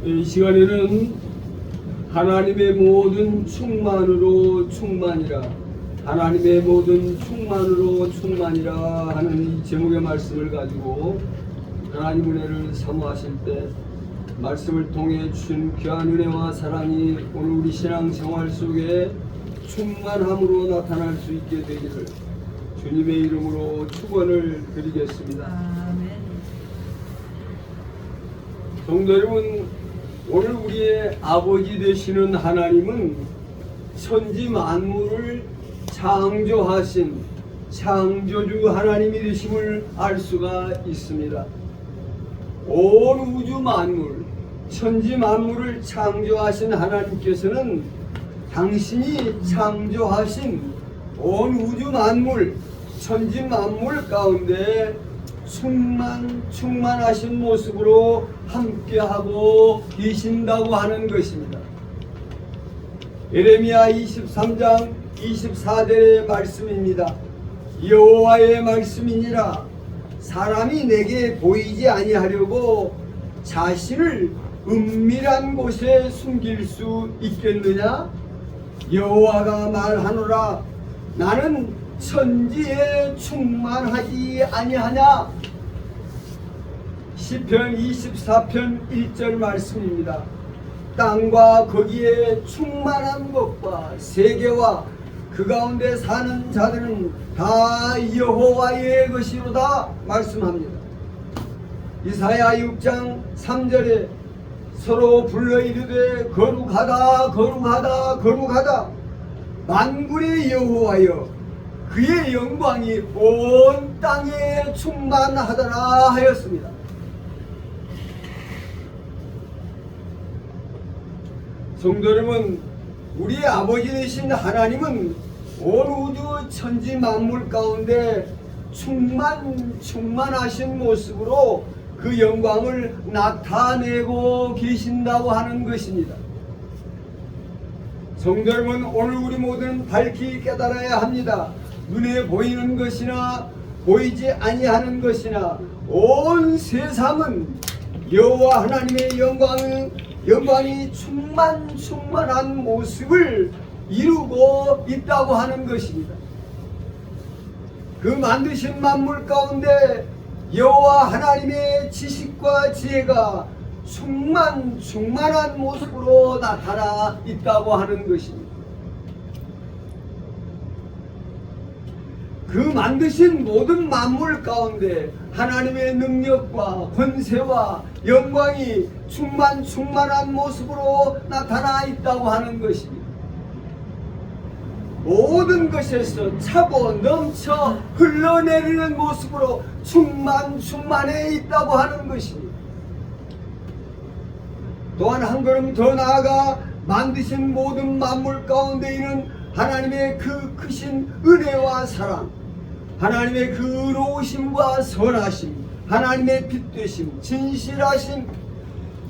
이 시간에는 하나님의 모든 충만으로 충만이라, 하나님의 모든 충만으로 충만이라 하는 이 제목의 말씀을 가지고 하나님 은혜를 사모하실 때 말씀을 통해 주신 귀한 은혜와 사랑이 오늘 우리 신앙생활 속에 충만함으로 나타날 수 있게 되기를 주님의 이름으로 축원을 드리겠습니다. 아멘. 성도 여러분, 오늘 우리의 아버지 되시는 하나님은 천지 만물을 창조하신 창조주 하나님이 되심을 알 수가 있습니다. 온 우주 만물, 천지 만물을 창조하신 하나님께서는 당신이 창조하신 온 우주 만물, 천지 만물 가운데 충만하신 모습으로 함께하고 계신다고 하는 것입니다. 예레미야 23장 24절의 말씀입니다. 여호와의 말씀이니라. 사람이 내게 보이지 아니하려고 자신을 은밀한 곳에 숨길 수 있겠느냐? 여호와가 말하노라. 나는 천지에 충만하지 아니하냐? 시편 24편 1절 말씀입니다. 땅과 거기에 충만한 것과 세계와 그 가운데 사는 자들은 다 여호와의 것이로다 말씀합니다. 이사야 6장 3절에 서로 불러 이르되 거룩하다 거룩하다 거룩하다 만군의 여호와여 그의 영광이 온 땅에 충만하더라 하였습니다. 성도 여러분, 우리의 아버지 되신 하나님은 온 우주 천지 만물 가운데 충만하신 모습으로 그 영광을 나타내고 계신다고 하는 것입니다. 성도 여러분, 오늘 우리 모두는 밝히 깨달아야 합니다. 눈에 보이는 것이나 보이지 아니하는 것이나 온 세상은 여호와 하나님의 영광이 충만한 모습을 이루고 있다고 하는 것입니다. 그 만드신 만물 가운데 여호와 하나님의 지식과 지혜가 충만한 모습으로 나타나 있다고 하는 것입니다. 그 만드신 모든 만물 가운데 하나님의 능력과 권세와 영광이 충만한 모습으로 나타나 있다고 하는 것입니다. 모든 것에서 차고 넘쳐 흘러내리는 모습으로 충만해 있다고 하는 것입니다. 또한 한 걸음 더 나아가 만드신 모든 만물 가운데 있는 하나님의 그 크신 은혜와 사랑, 하나님의 그 의로우심과 선하심, 하나님의 빛 되심, 진실하심,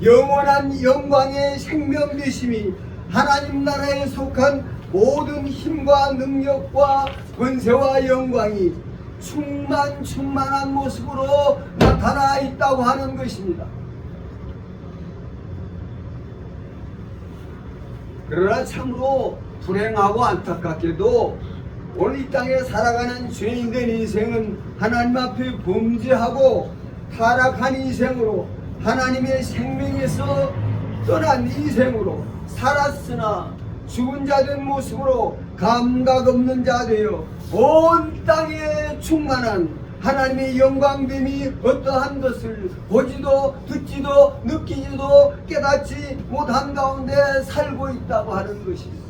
영원한 영광의 생명 되심이 하나님 나라에 속한 모든 힘과 능력과 권세와 영광이 충만한 모습으로 나타나 있다고 하는 것입니다. 그러나 참으로 불행하고 안타깝게도 오늘 이 땅에 살아가는 죄인된 인생은 하나님 앞에 범죄하고 타락한 인생으로 하나님의 생명에서 떠난 인생으로 살았으나 죽은 자 된 모습으로 감각 없는 자 되어 온 땅에 충만한 하나님의 영광됨이 어떠한 것을 보지도 듣지도 느끼지도 깨닫지 못한 가운데 살고 있다고 하는 것입니다.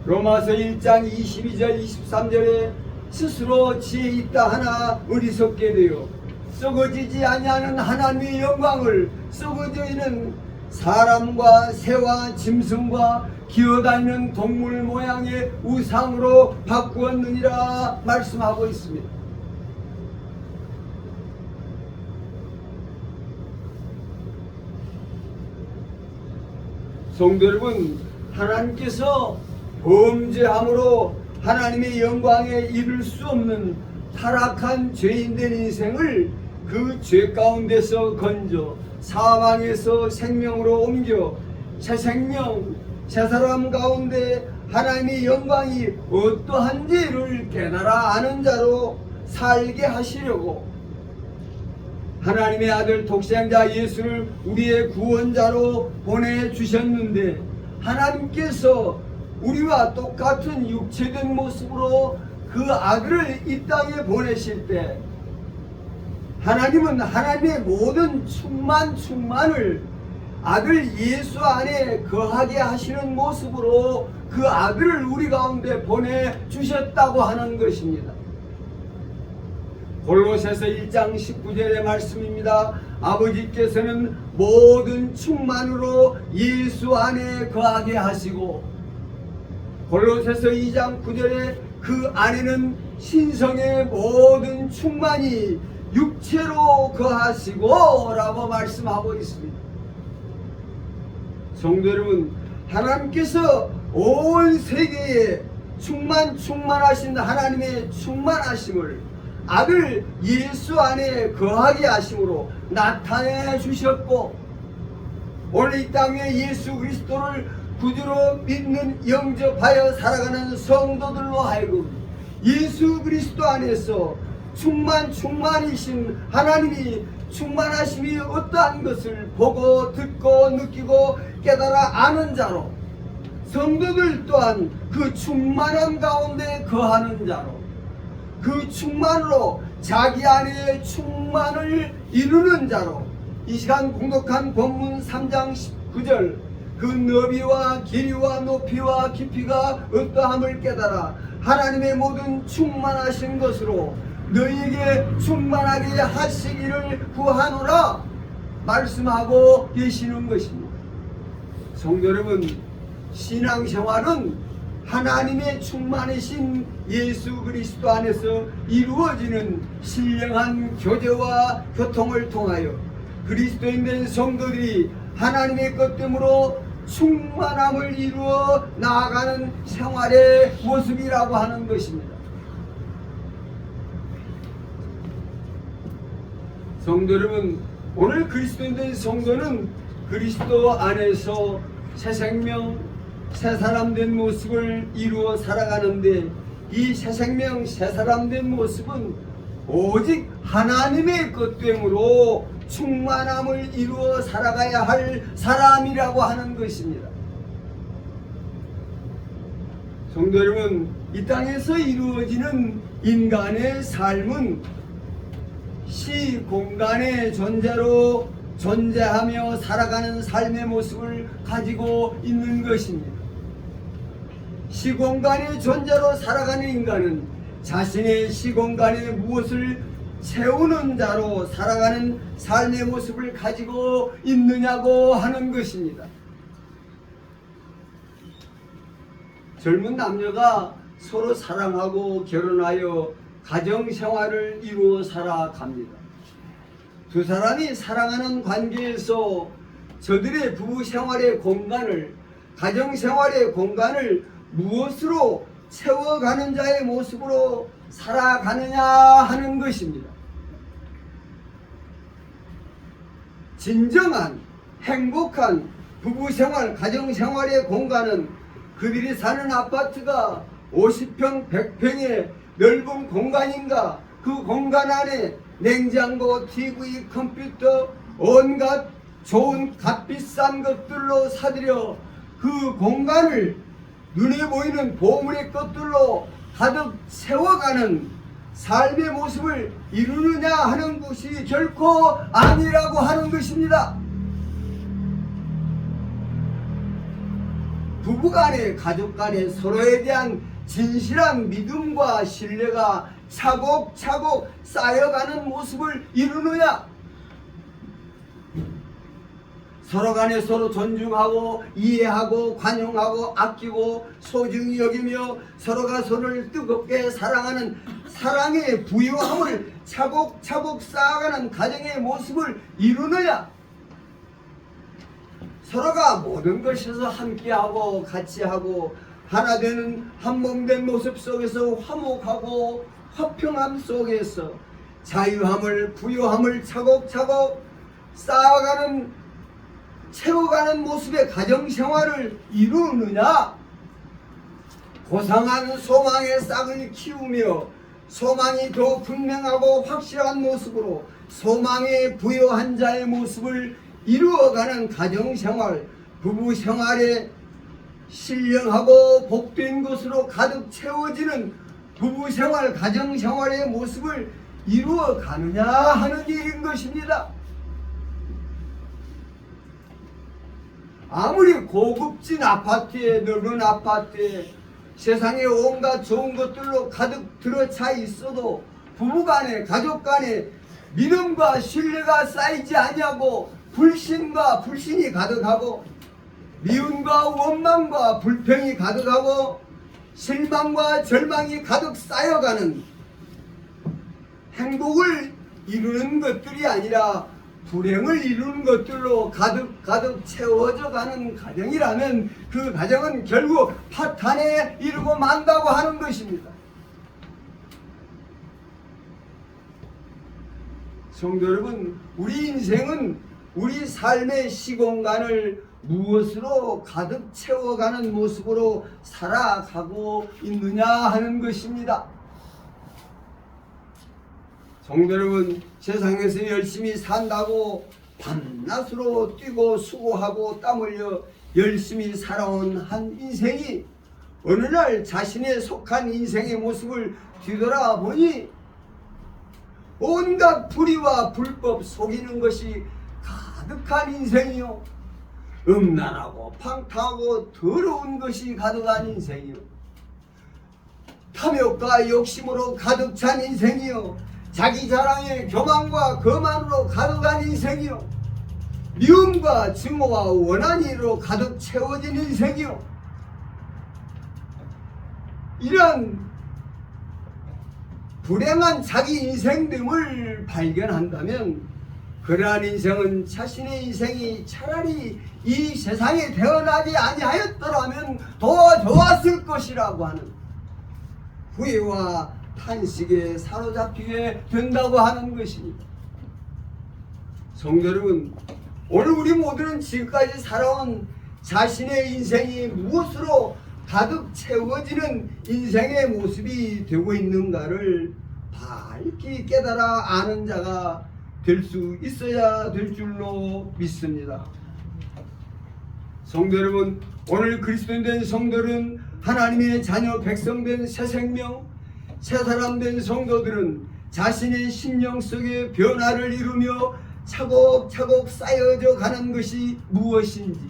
로마서 1장 22절 23절에 스스로 지혜 있다 하나 어리석게 되어 썩어지지 아니하는 하나님의 영광을 썩어져 있는 사람과 새와 짐승과 기어다니는 동물 모양의 우상으로 바꾸었느니라 말씀하고 있습니다. 성도 여러분, 하나님께서 범죄함으로 하나님의 영광에 이를 수 없는 타락한 죄인된 인생을 그 죄 가운데서 건져 사망에서 생명으로 옮겨 새 생명, 새 사람 가운데 하나님의 영광이 어떠한지를 깨달아 아는 자로 살게 하시려고 하나님의 아들 독생자 예수를 우리의 구원자로 보내주셨는데, 하나님께서 우리와 똑같은 육체된 모습으로 그 아들을 이 땅에 보내실 때 하나님은 하나님의 모든 충만을 아들 예수 안에 거하게 하시는 모습으로 그 아들을 우리 가운데 보내주셨다고 하는 것입니다. 골로새서 1장 19절의 말씀입니다. 아버지께서는 모든 충만으로 예수 안에 거하게 하시고, 골로새서 2장 9절에 그 안에는 신성의 모든 충만이 육체로 거하시고 라고 말씀하고 있습니다. 성도 여러분, 하나님께서 온 세계에 충만하신 하나님의 충만하심을 아들 예수 안에 거하게 하심으로 나타내 주셨고, 오늘 이 땅에 예수 그리스도를 구주로 믿는 영접하여 살아가는 성도들로 하여금 예수 그리스도 안에서 충만이신 하나님이 충만하심이 어떠한 것을 보고 듣고 느끼고 깨달아 아는 자로, 성도들 또한 그 충만함 가운데 거하는 자로, 그 충만으로 자기 안에 충만을 이루는 자로, 이 시간 공독한 본문 3장 19절 그 너비와 길이와 높이와 깊이가 어떠함을 깨달아 하나님의 모든 충만하신 것으로 너희에게 충만하게 하시기를 구하노라 말씀하고 계시는 것입니다. 성도 여러분, 신앙생활은 하나님의 충만하신 예수 그리스도 안에서 이루어지는 신령한 교제와 교통을 통하여 그리스도인 된 성도들이 하나님의 것됨으로 충만함을 이루어 나아가는 생활의 모습이라고 하는 것입니다. 성도 여러분, 오늘 그리스도인 된 성도는 그리스도 안에서 새 생명, 새 사람 된 모습을 이루어 살아가는데, 이 새 생명, 새 사람 된 모습은 오직 하나님의 것됨으로 충만함을 이루어 살아가야 할 사람이라고 하는 것입니다. 성도 여러분, 이 땅에서 이루어지는 인간의 삶은 시 공간의 존재로 존재하며 살아가는 삶의 모습을 가지고 있는 것입니다. 시공간의 존재로 살아가는 인간은 자신의 시공간에 무엇을 채우는 자로 살아가는 삶의 모습을 가지고 있느냐고 하는 것입니다. 젊은 남녀가 서로 사랑하고 결혼하여 가정생활을 이루어 살아갑니다. 두 사람이 사랑하는 관계에서 저들의 부부생활의 공간을, 가정생활의 공간을 무엇으로 채워가는 자의 모습으로 살아가느냐 하는 것입니다. 진정한 행복한 부부생활, 가정생활의 공간은 그들이 사는 아파트가 50평, 100평의 넓은 공간인가, 그 공간 안에 냉장고, TV, 컴퓨터, 온갖 좋은 값비싼 것들로 사들여 그 공간을 눈에 보이는 보물의 것들로 가득 채워가는 삶의 모습을 이루느냐 하는 것이 결코 아니라고 하는 것입니다. 부부간에, 가족간에 서로에 대한 진실한 믿음과 신뢰가 차곡차곡 쌓여가는 모습을 이루느냐, 서로 간에 서로 존중하고 이해하고 관용하고 아끼고 소중히 여기며 서로가 서로를 뜨겁게 사랑하는 사랑의 부유함을 차곡차곡 쌓아가는 가정의 모습을 이루느냐, 서로가 모든 것에서 함께하고 같이하고 하나 되는 한 몸 된 모습 속에서 화목하고 화평함 속에서 자유함을 부유함을 차곡차곡 쌓아가는 채워가는 모습의 가정생활을 이루느냐? 고상한 소망의 싹을 키우며 소망이 더 분명하고 확실한 모습으로 소망의 부여한 자의 모습을 이루어가는 가정생활, 부부생활에 신령하고 복된 것으로 가득 채워지는 부부생활, 가정생활의 모습을 이루어가느냐 하는 일인 것입니다. 아무리 고급진 아파트에, 넓은 아파트에 세상에 온갖 좋은 것들로 가득 들어차 있어도 부부간에, 가족간에 믿음과 신뢰가 쌓이지 아니하고 불신과 불신이 가득하고 미움과 원망과 불평이 가득하고 실망과 절망이 가득 쌓여가는 행복을 이루는 것들이 아니라 불행을 이루는 것들로 가득 채워져 가는 가정이라면 그 가정은 결국 파탄에 이르고 만다고 하는 것입니다. 성도 여러분, 우리 인생은 우리 삶의 시공간을 무엇으로 가득 채워가는 모습으로 살아가고 있느냐 하는 것입니다. 성도 여러분, 세상에서 열심히 산다고 밤낮으로 뛰고 수고하고 땀 흘려 열심히 살아온 한 인생이 어느 날 자신의 속한 인생의 모습을 뒤돌아보니 온갖 불의와 불법 속이는 것이 가득한 인생이요, 음란하고 방탕하고 더러운 것이 가득한 인생이요, 탐욕과 욕심으로 가득 찬 인생이요, 자기 자랑의 교만과 거만으로 가득한 인생이요, 미움과 증오와 원한이로 가득 채워진 인생이요, 이런 불행한 자기 인생 등을 발견한다면 그러한 인생은 자신의 인생이 차라리 이 세상에 태어나지 아니하였더라면 더 좋았을 것이라고 하는 후회와 탄식에 사로잡히게 된다고 하는 것입니다. 성도 여러분, 오늘 우리 모두는 지금까지 살아온 자신의 인생이 무엇으로 가득 채워지는 인생의 모습이 되고 있는가를 밝히 깨달아 아는 자가 될 수 있어야 될 줄로 믿습니다. 성도 여러분, 오늘 그리스도인 된 성도들은 하나님의 자녀 백성된 새 생명, 새 사람 된 성도들은 자신의 심령 속에 변화를 이루며 차곡차곡 쌓여져 가는 것이 무엇인지,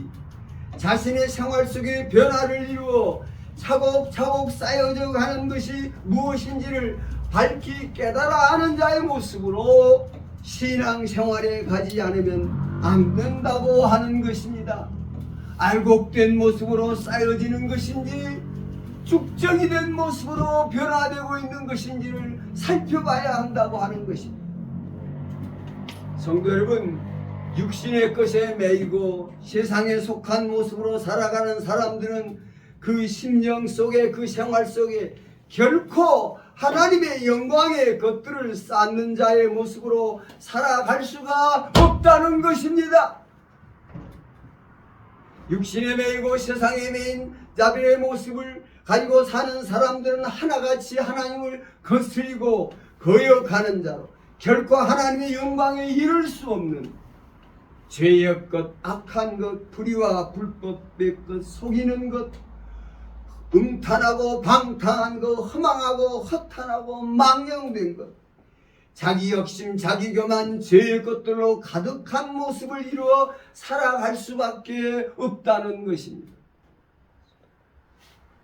자신의 생활 속에 변화를 이루어 차곡차곡 쌓여져 가는 것이 무엇인지를 밝히 깨달아 아는 자의 모습으로 신앙생활에 가지 않으면 안 된다고 하는 것입니다. 알곡된 모습으로 쌓여지는 것인지 죽정이 된 모습으로 변화되고 있는 것인지를 살펴봐야 한다고 하는 것입니다. 성도 여러분, 육신의 것에 매이고 세상에 속한 모습으로 살아가는 사람들은 그 심령 속에, 그 생활 속에 결코 하나님의 영광의 것들을 쌓는 자의 모습으로 살아갈 수가 없다는 것입니다. 육신에 매이고 세상에 매인 자들의 모습을 가지고 사는 사람들은 하나같이 하나님을 거스리고 거역하는 자로 결코 하나님의 영광에 이를 수 없는 죄의 것, 악한 것, 불의와 불법의 것, 속이는 것, 음탄하고 방탕한 것, 허망하고 허탄하고 망령된 것, 자기 욕심, 자기 교만, 죄의 것들로 가득한 모습을 이루어 살아갈 수밖에 없다는 것입니다.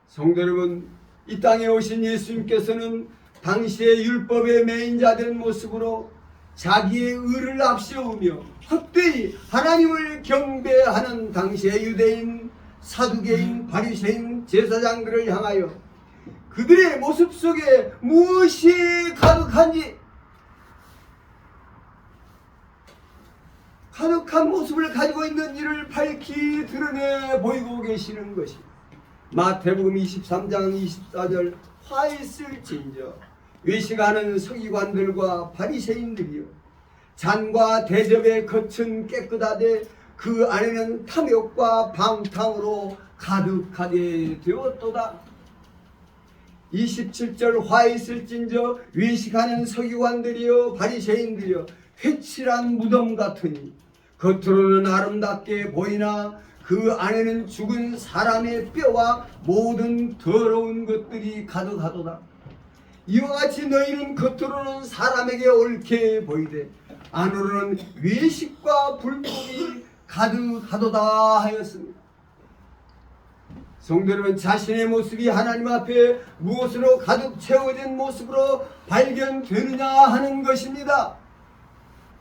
성도 여러분, 이 땅에 오신 예수님께서는 당시의 율법에 매인 자 된 모습으로 자기의 의를 앞세우며 헛되이 하나님을 경배하는 당시의 유대인, 사두개인, 바리새인, 제사장들을 향하여 그들의 모습 속에 무엇이 가득한지, 가득한 모습을 가지고 있는지를 밝히 드러내 보이고 계시는 것입니다. 마태복음 23장 24절 화 있을진저 외식하는 서기관들과 바리새인들이여, 잔과 대접의 겉은 깨끗하되 그 안에는 탐욕과 방탕으로 가득하게 되었도다. 27절 화 있을진저 외식하는 서기관들이여 바리새인들이여, 회칠한 무덤 같으니 겉으로는 아름답게 보이나 그 안에는 죽은 사람의 뼈와 모든 더러운 것들이 가득하도다. 이와 같이 너희는 겉으로는 사람에게 옳게 보이되 안으로는 외식과 불법이 가득하도다 하였습니다. 성도 여러분, 자신의 모습이 하나님 앞에 무엇으로 가득 채워진 모습으로 발견되느냐 하는 것입니다.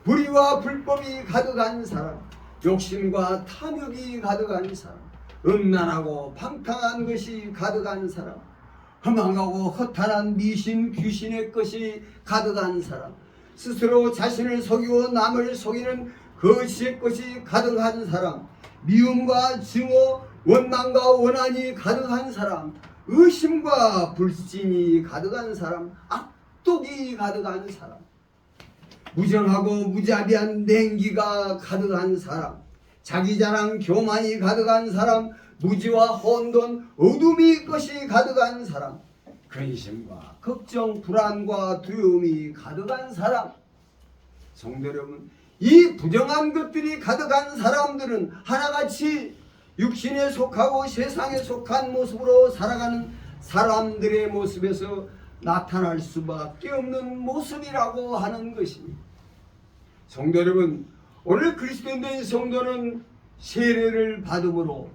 불의와 불법이 가득한 사람, 욕심과 탐욕이 가득한 사람, 음란하고 방탕한 것이 가득한 사람, 허망하고 허탄한 미신 귀신의 것이 가득한 사람, 스스로 자신을 속이고 남을 속이는 거짓의 것이 가득한 사람, 미움과 증오, 원망과 원한이 가득한 사람, 의심과 불신이 가득한 사람, 악독이 가득한 사람, 무정하고 무자비한 냉기가 가득한 사람, 자기자랑 교만이 가득한 사람, 무지와 혼돈, 어둠이 것이 가득한 사람, 근심과 걱정, 불안과 두려움이 가득한 사람. 성도 여러분, 이 부정한 것들이 가득한 사람들은 하나같이 육신에 속하고 세상에 속한 모습으로 살아가는 사람들의 모습에서 나타날 수밖에 없는 모습이라고 하는 것입니다. 성도 여러분, 오늘 그리스도인된 성도는 세례를 받음으로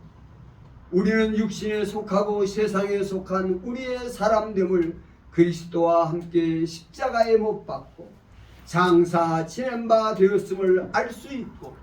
우리는 육신에 속하고 세상에 속한 우리의 사람됨을 그리스도와 함께 십자가에 못 박고 장사 지낸 바 되었음을 알 수 있고,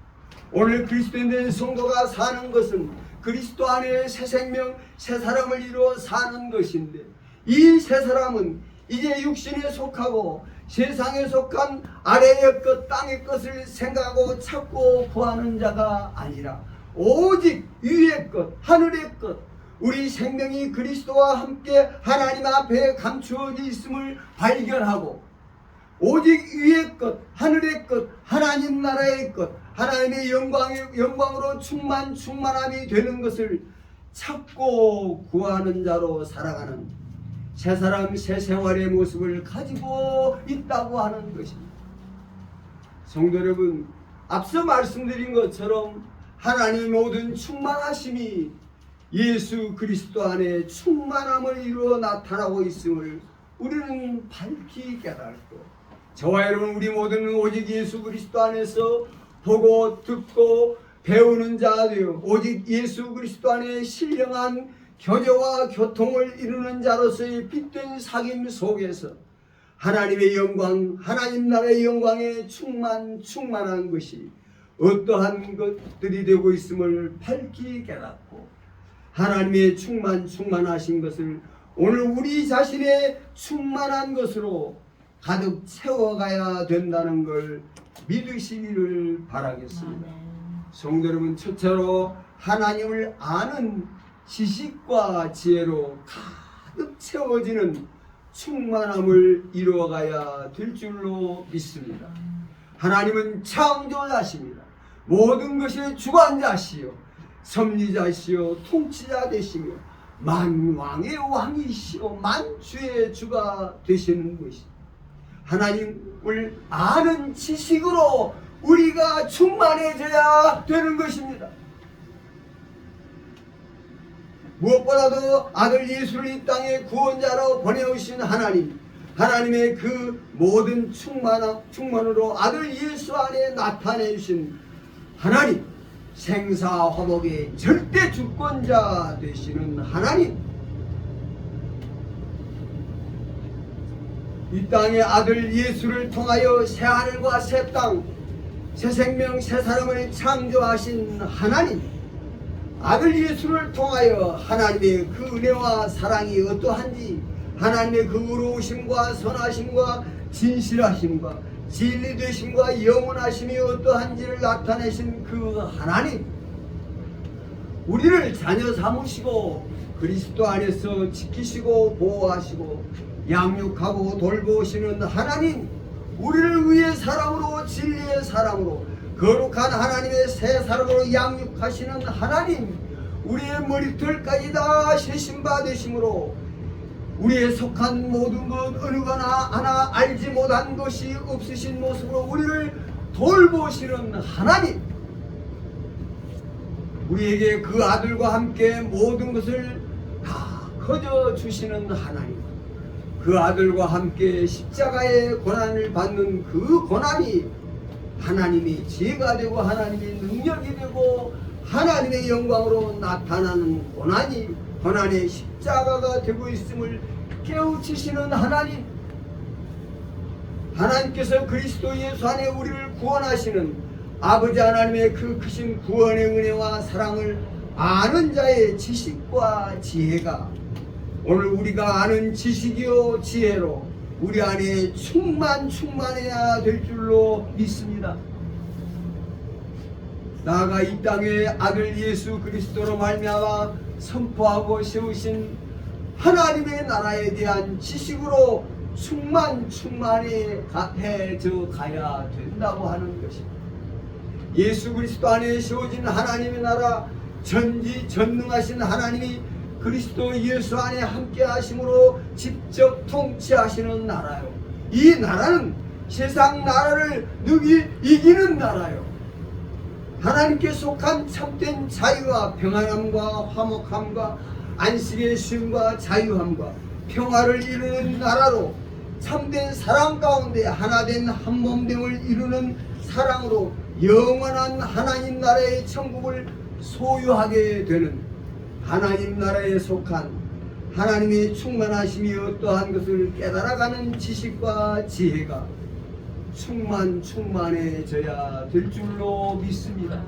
오늘 그리스도인된 성도가 사는 것은 그리스도 안에 새 생명, 새 사람을 이루어 사는 것인데, 이 새 사람은 이제 육신에 속하고 세상에 속한 아래의 것, 땅의 것을 생각하고 찾고 구하는 자가 아니라 오직 위의 것, 하늘의 것, 우리 생명이 그리스도와 함께 하나님 앞에 감추어져 있음을 발견하고 오직 위의 것, 하늘의 것, 하나님 나라의 것, 하나님의 영광으로 충만함이 되는 것을 찾고 구하는 자로 살아가는 새 사람, 새 생활의 모습을 가지고 있다고 하는 것입니다. 성도 여러분, 앞서 말씀드린 것처럼 하나님의 모든 충만하심이 예수 그리스도 안에 충만함을 이루어 나타나고 있음을 우리는 밝히 깨닫고, 저와 여러분 우리 모두는 오직 예수 그리스도 안에서 보고 듣고 배우는 자가 되어 오직 예수 그리스도 안에 신령한 교제와 교통을 이루는 자로서의 빛된 사귐 속에서 하나님의 영광, 하나님 나라의 영광에 충만한 것이 어떠한 것들이 되고 있음을 밝히 깨닫고, 하나님의 충만하신 것을 오늘 우리 자신의 충만한 것으로 가득 채워가야 된다는 걸 믿으시기를 바라겠습니다. 성도 여러분, 첫째로 하나님을 아는 지식과 지혜로 가득 채워지는 충만함을 이루어가야 될 줄로 믿습니다. 하나님은 창조자십니다. 모든 것의 주관자시요 섭리자시요 통치자 되시며 만왕의 왕이시요 만주의 주가 되시는 것입니다. 하나님을 아는 지식으로 우리가 충만해져야 되는 것입니다. 무엇보다도 아들 예수를 이 땅에 구원자로 보내오신 하나님, 하나님의 그 모든 충만으로 아들 예수 안에 나타내신 하나님, 생사화복의 절대 주권자 되시는 하나님, 이 땅의 아들 예수를 통하여 새 하늘과 새 땅, 새 생명, 새 사람을 창조하신 하나님, 아들 예수를 통하여 하나님의 그 은혜와 사랑이 어떠한지, 하나님의 그 의로우심과 선하심과 진실하심과 진리되심과 영원하심이 어떠한지를 나타내신 그 하나님, 우리를 자녀 삼으시고 그리스도 안에서 지키시고 보호하시고 양육하고 돌보시는 하나님, 우리를 위해 사람으로 진리의 사람으로 거룩한 하나님의 새 사람으로 양육하시는 하나님, 우리의 머리털까지 다 세심바 되심으로 우리의 속한 모든 것 어느 하나 알지 못한 것이 없으신 모습으로 우리를 돌보시는 하나님, 우리에게 그 아들과 함께 모든 것을 다 거저 주시는 하나님, 그 아들과 함께 십자가의 고난을 받는 그 고난이 하나님이 지혜가 되고 하나님이 능력이 되고 하나님의 영광으로 나타나는 고난의 십자가가 되고 있음을 깨우치시는 하나님, 하나님께서 그리스도 예수 안에 우리를 구원하시는 아버지 하나님의 그 크신 구원의 은혜와 사랑을 아는 자의 지식과 지혜가 오늘 우리가 아는 지식이요 지혜로 우리 안에 충만해야 될 줄로 믿습니다. 나아가 이 땅에 아들 예수 그리스도로 말미암아 선포하고 세우신 하나님의 나라에 대한 지식으로 충만해져 가야 된다고 하는 것입니다. 예수 그리스도 안에 세워진 하나님의 나라, 전지전능하신 하나님이 그리스도 예수 안에 함께 하심으로 직접 통치하시는 나라요. 이 나라는 세상 나라를 능히 이기는 나라요. 하나님께 속한 참된 자유와 평안함과 화목함과 안식의 쉼과 자유함과 평화를 이루는 나라로 참된 사랑 가운데 하나된 한몸됨을 이루는 사랑으로 영원한 하나님 나라의 천국을 소유하게 되는 하나님 나라에 속한 하나님의 충만하심이 어떠한 것을 깨달아가는 지식과 지혜가 충만해져야 될 줄로 믿습니다.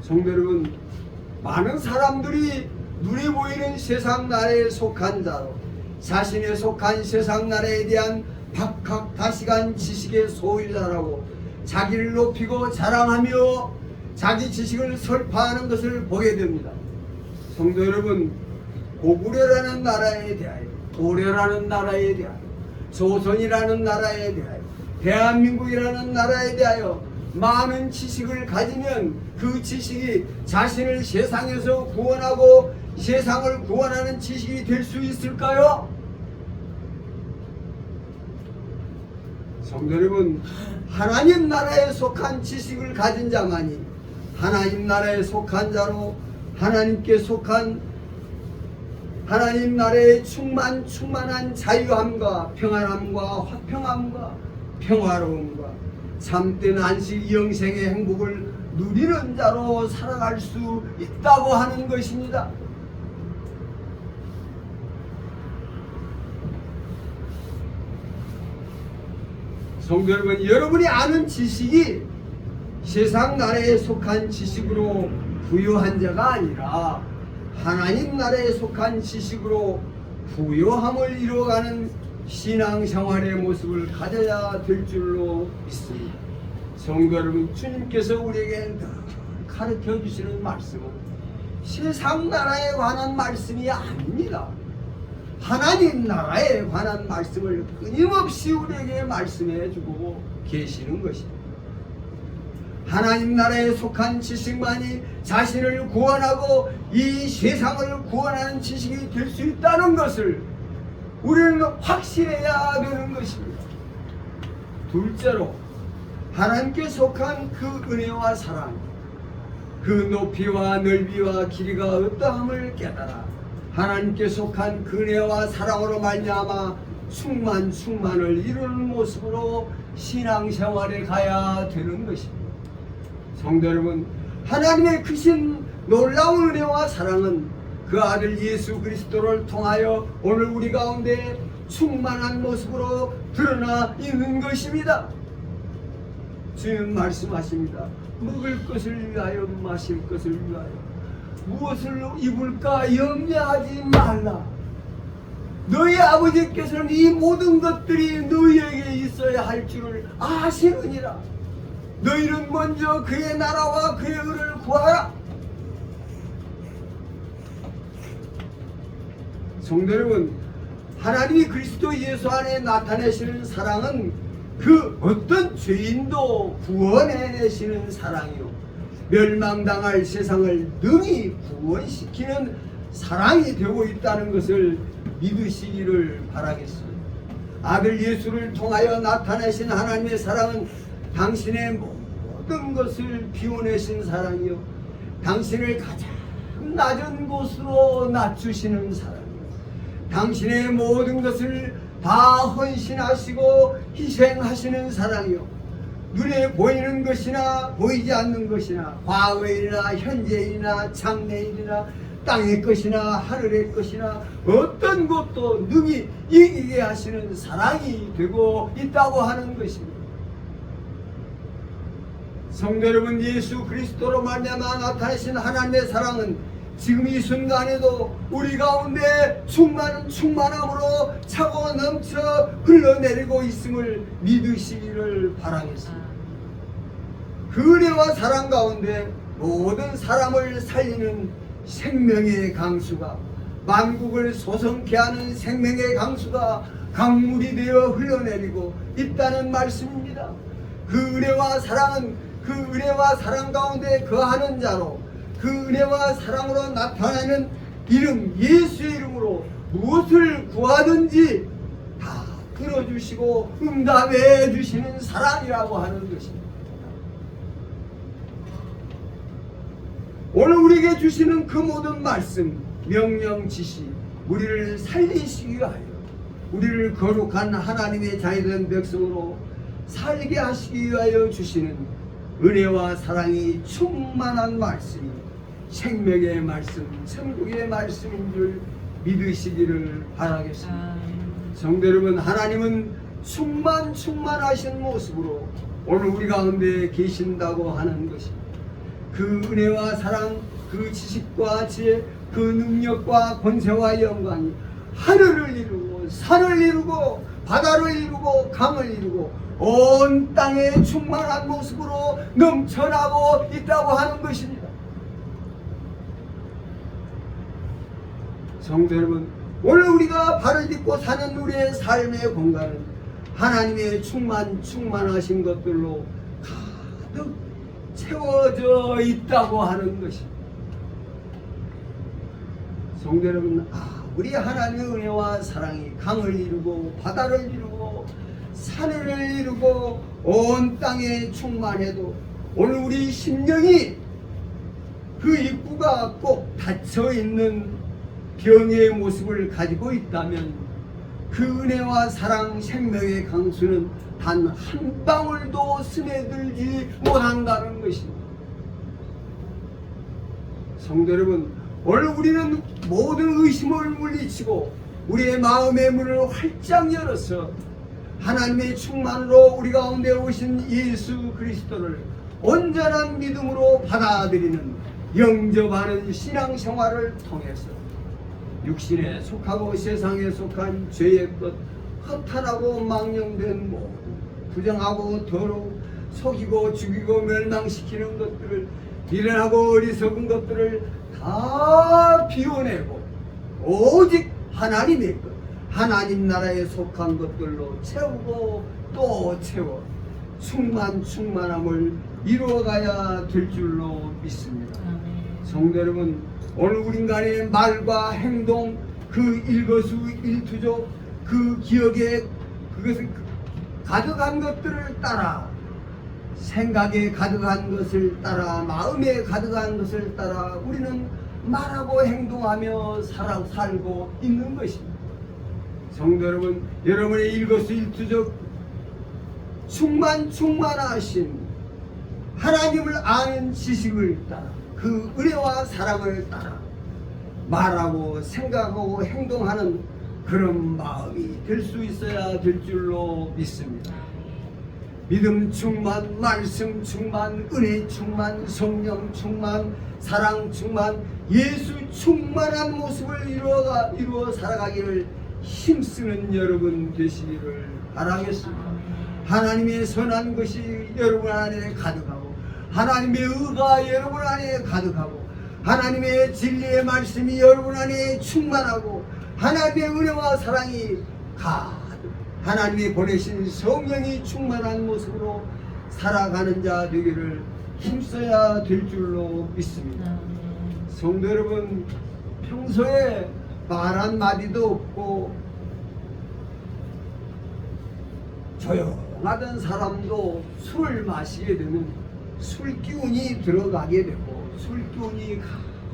성도 여러분, 많은 사람들이 눈에 보이는 세상 나라에 속한 자로 자신의 속한 세상 나라에 대한 박학다식한 지식의 소유자라고 자기를 높이고 자랑하며 자기 지식을 설파하는 것을 보게 됩니다. 성도 여러분, 고구려라는 나라에 대하여, 고려라는 나라에 대하여, 조선이라는 나라에 대하여, 대한민국이라는 나라에 대하여 많은 지식을 가지면 그 지식이 자신을 세상에서 구원하고 세상을 구원하는 지식이 될 수 있을까요? 성도 여러분, 하나님 나라에 속한 지식을 가진 자만이 하나님 나라에 속한 자로 하나님께 속한 하나님 나라의 충만한 자유함과 평안함과 화평함과 평화로움과 참된 안식 영생의 행복을 누리는 자로 살아갈 수 있다고 하는 것입니다. 성도 여러분, 여러분이 아는 지식이 세상 나라에 속한 지식으로 부유한 자가 아니라 하나님 나라에 속한 지식으로 부유함을 이루어가는 신앙생활의 모습을 가져야 될 줄로 믿습니다. 성도 여러분, 주님께서 우리에게 가르쳐 주시는 말씀은 세상 나라에 관한 말씀이 아닙니다. 하나님 나라에 관한 말씀을 끊임없이 우리에게 말씀해 주고 계시는 것입니다. 하나님 나라에 속한 지식만이 자신을 구원하고 이 세상을 구원하는 지식이 될 수 있다는 것을 우리는 확신해야 되는 것입니다. 둘째로, 하나님께 속한 그 은혜와 사랑, 그 높이와 넓이와 길이가 어떠함을 깨달아 하나님께 속한 그 은혜와 사랑으로 말미암아 충만을 이루는 모습으로 신앙생활에 가야 되는 것입니다. 성도 여러분, 하나님의 크신 놀라운 은혜와 사랑은 그 아들 예수 그리스도를 통하여 오늘 우리 가운데 충만한 모습으로 드러나 있는 것입니다. 주님 말씀하십니다. 먹을 것을 위하여 마실 것을 위하여 무엇을 입을까 염려하지 말라. 너희 아버지께서는 이 모든 것들이 너희에게 있어야 할 줄을 아시느니라. 너희는 먼저 그의 나라와 그의 의를 구하라. 성도 여러분, 하나님이 그리스도 예수 안에 나타내시는 사랑은 그 어떤 죄인도 구원해내시는 사랑이요, 멸망당할 세상을 능히 구원시키는 사랑이 되고 있다는 것을 믿으시기를 바라겠습니다. 아들 예수를 통하여 나타내신 하나님의 사랑은 당신의 모든 것을 비워내신 사랑이요, 당신을 가장 낮은 곳으로 낮추시는 사랑이요, 당신의 모든 것을 다 헌신하시고 희생하시는 사랑이요, 눈에 보이는 것이나 보이지 않는 것이나 과거일이나 현재일이나 장래일이나 땅의 것이나 하늘의 것이나 어떤 것도 능히 이기게 하시는 사랑이 되고 있다고 하는 것입니다. 성도 여러분, 예수 그리스도로 말미암아 나타내신 하나님의 사랑은 지금 이 순간에도 우리 가운데 충만함으로 차고 넘쳐 흘러내리고 있음을 믿으시기를 바라겠습니다. 그 은혜와 사랑 가운데 모든 사람을 살리는 생명의 강수가, 만국을 소성케 하는 생명의 강수가 강물이 되어 흘러내리고 있다는 말씀입니다. 그 은혜와 사랑은 그 은혜와 사랑 가운데 거하는 자로, 그 은혜와 사랑으로 나타나는 이름 예수의 이름으로 무엇을 구하든지 다 들어주시고 응답해 주시는 사랑이라고 하는 것입니다. 오늘 우리에게 주시는 그 모든 말씀, 명령, 지시, 우리를 살리시기 위하여 우리를 거룩한 하나님의 자녀된 백성으로 살게 하시기 위하여 주시는 은혜와 사랑이 충만한 말씀이 생명의 말씀, 천국의 말씀인 줄 믿으시기를 바라겠습니다. 성도 여러분, 하나님은 충만하신 모습으로 오늘 우리 가운데 계신다고 하는 것입니다. 그 은혜와 사랑, 그 지식과 지혜, 그 능력과 권세와 영광이 하늘을 이루고 산을 이루고 바다를 이루고 강을 이루고 온 땅에 충만한 모습으로 넘쳐나고 있다고 하는 것입니다. 성도 여러분, 오늘 우리가 발을 딛고 사는 우리의 삶의 공간은 하나님의 충만하신 것들로 가득 채워져 있다고 하는 것입니다. 성도 여러분, 우리 하나님의 은혜와 사랑이 강을 이루고 바다를 이루고 산을 이루고 온 땅에 충만해도 오늘 우리 심령이 그 입구가 꼭 닫혀있는 병의 모습을 가지고 있다면 그 은혜와 사랑 생명의 강수는 단 한 방울도 스며들지 못한다는 것입니다. 성도 여러분, 오늘 우리는 모든 의심을 물리치고 우리의 마음의 문을 활짝 열어서 하나님의 충만으로 우리 가운데 오신 예수 그리스도를 온전한 믿음으로 받아들이는 영접하는 신앙생활을 통해서 육신에 속하고 세상에 속한 죄의 것, 허탄하고 망령된 모든 부정하고 더러운 속이고 죽이고 멸망시키는 것들을, 미련하고 어리석은 것들을 다 비워내고 오직 하나님의 것, 하나님 나라에 속한 것들로 채우고 또 채워 충만함을 이루어가야 될 줄로 믿습니다. 성도 여러분, 오늘 우리 인간의 말과 행동, 그 일거수일투족, 그 기억에 그것을 가득한 것들을 따라, 생각에 가득한 것을 따라, 마음에 가득한 것을 따라 우리는 말하고 행동하며 살고 있는 것입니다. 성도 여러분, 여러분의 일거수일투족 충만하신 하나님을 아는 지식을 따라, 그 은혜와 사랑을 따라 말하고 생각하고 행동하는 그런 마음이 될 수 있어야 될 줄로 믿습니다. 믿음 충만, 말씀 충만, 은혜 충만, 성령 충만, 사랑 충만, 예수 충만한 모습을 이루어 살아가기를 힘쓰는 여러분 되시기를 바라겠습니다. 하나님의 선한 것이 여러분 안에 가득하고, 하나님의 의가 여러분 안에 가득하고, 하나님의 진리의 말씀이 여러분 안에 충만하고, 하나님의 은혜와 사랑이 가득 하나님이 보내신 성령이 충만한 모습으로 살아가는 자 되기를 힘써야 될 줄로 믿습니다. 성도 여러분, 평소에 말 한마디도 없고 조용하던 사람도 술을 마시게 되면 술 기운이 들어가게 되고 술 기운이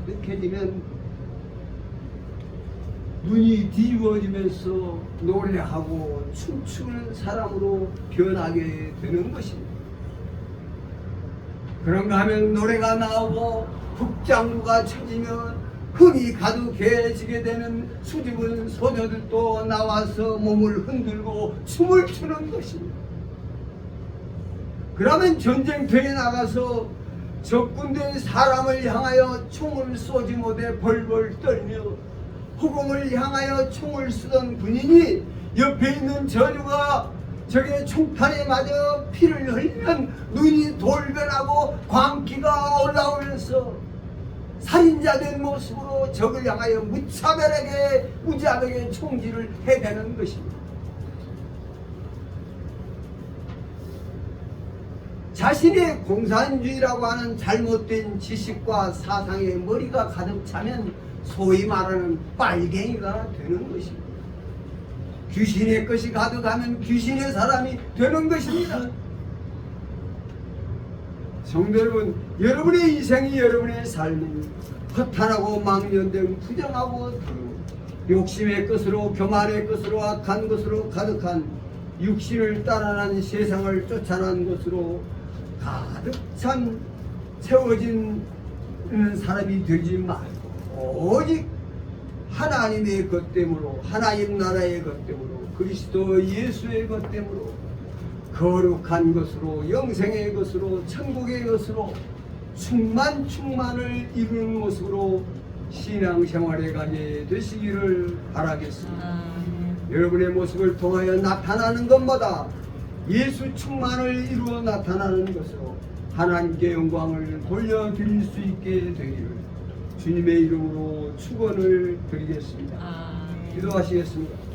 가득해지면 눈이 뒤집어지면서 노래하고 춤추는 사람으로 변하게 되는 것입니다. 그런가 하면 노래가 나오고 북장구가 쳐지면 흥이 가득해지게 되는 수줍은 소녀들도 나와서 몸을 흔들고 춤을 추는 것입니다. 그러면 전쟁터에 나가서 적군된 사람을 향하여 총을 쏘지 못해 벌벌 떨며 허공을 향하여 총을 쏘던 군인이 옆에 있는 전우가 저게 총탄에 맞아 피를 흘리면 눈이 돌변하고 광기가 올라오면서 살인자된 모습으로 적을 향하여 무자비하게 총질을 해대는 것입니다. 자신의 공산주의라고 하는 잘못된 지식과 사상에 머리가 가득 차면 소위 말하는 빨갱이가 되는 것입니다. 귀신의 것이 가득하면 귀신의 사람이 되는 것입니다. 성도 여러분, 여러분의 인생이 여러분의 삶이 허탄하고 망연된 부정하고 욕심의 것으로 교만의 것으로 악한 것으로 가득한 육신을 따라난 세상을 쫓아난 것으로 가득 찬 채워진 사람이 되지 말고 오직 하나님의 것 때문에 하나님 나라의 것 때문에 그리스도 예수의 것 때문에 거룩한 것으로 영생의 것으로 천국의 것으로 충만을 이루는 모습으로 신앙생활에 가게 되시기를 바라겠습니다. 여러분의 모습을 통하여 나타나는 것마다 예수 충만을 이루어 나타나는 것으로 하나님께 영광을 돌려드릴 수 있게 되기를 주님의 이름으로 축원을 드리겠습니다. 기도하시겠습니다.